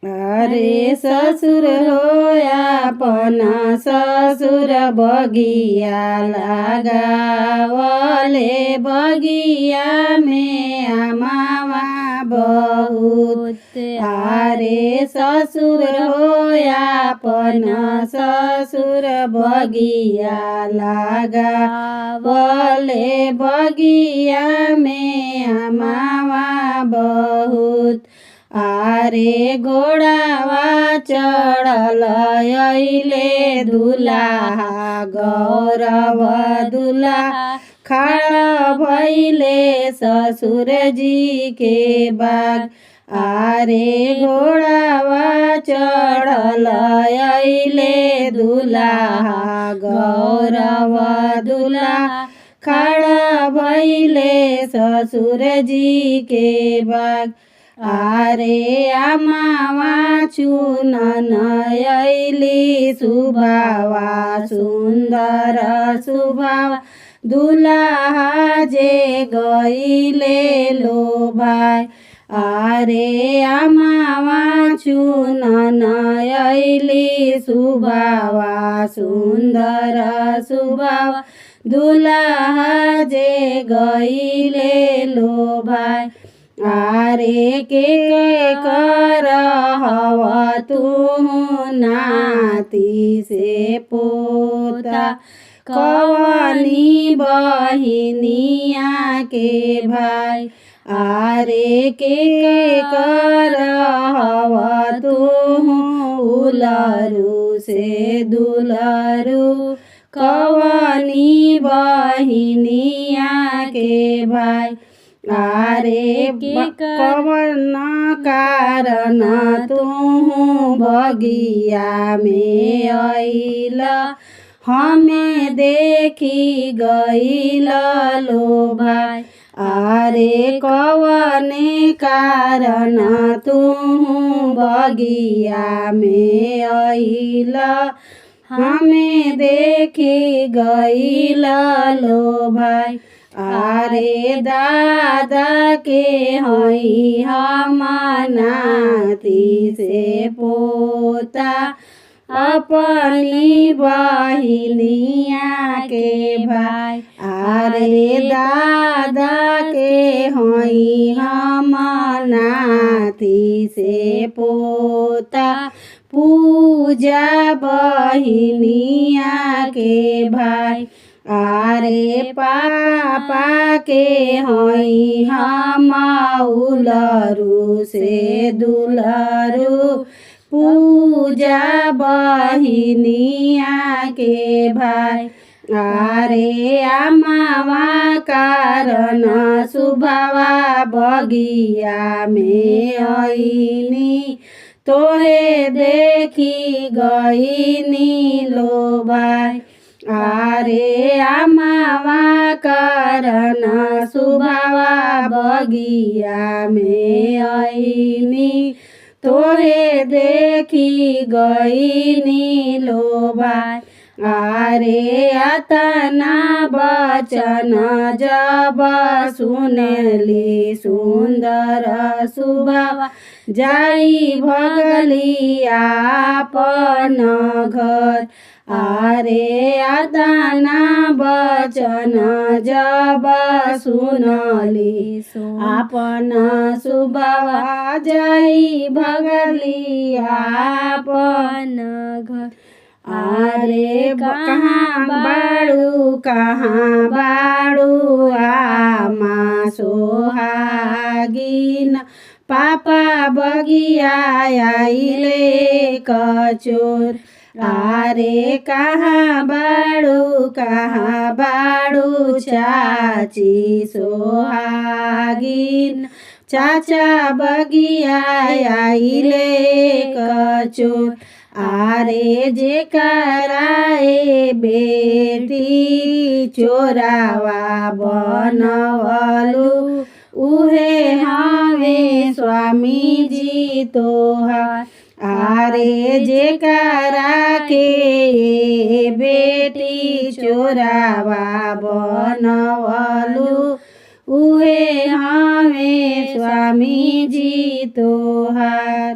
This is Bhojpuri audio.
अरे ससुर हो अपना ससुर बगिया लगावले बगिया में आमावा बहुत। अरे ससुर हो अपना ससुर बगिया लगावले बगिया में आमावा बहुत। अरे घोड़ावा चढ़ल अइले दुल्हा गौरव दुल्हा खड़ा भइले ससुर जी के बाग। अरे घोड़ावा चढ़ल अइले दुल्हा गौरव दुल्हा खड़ा भइले ससुर जी के बाग। अरे आमावा चुनन अइली सुभावा सुंदर सुभावा दुल्हा जे गइले लोभाय। अरे आमावा चुनन अइली सुभावा सुंदर सुभावा दुल्हा जे गइले लोभाय। अरे के कर हवा तू नाती से पोता कवनी बहिनिया के भाई। अरे के कर हवा तू उलरू से दुलरू कवनी बहिनिया के भाई। अरे कवन कारण तू बगिया में अइल हमें देखी गइल लोभाय। अरे कवन कारण तू बगिया में अइल हमें देखी गइल लोभाय। अरे दादा के हई हम नाती से पोता अपनी बहिनिया के भाई। अरे दादा के हई हम नाती से पोता पूजा बहिनिया के भाई। अरे पापा के हई हम उलरू से दुलरू पूजा बहिनिया के भाई। अरे आमावा कारण सुभावा बगिया में अइनी तोहे देखी गइनी लोभाय। अरे आमावा कारण सुभावा बगिया में अइनी तोहे देखी गइनी लोभाय। अरे अतना बचन जब सुनली सुंदर सुभावा जाई भगली आपन घर। अरे अतना बचन जब सुनली आपन सुभावा जाई भगली आपन घर। अरे कहाँ बाड़ू आमा सोहागिन पापा बगिया आइले कचोर। अरे कहाँ बाड़ू चाची सोहागिन चाचा बगिया आइले कचोर। अरे जेकराए बेटी चोरावा बनवलू उहे हमें स्वामी जी तोहार। अरे जेकरा के बेटी चोरावा बनवलू उहे हमें स्वामी जी तोहार।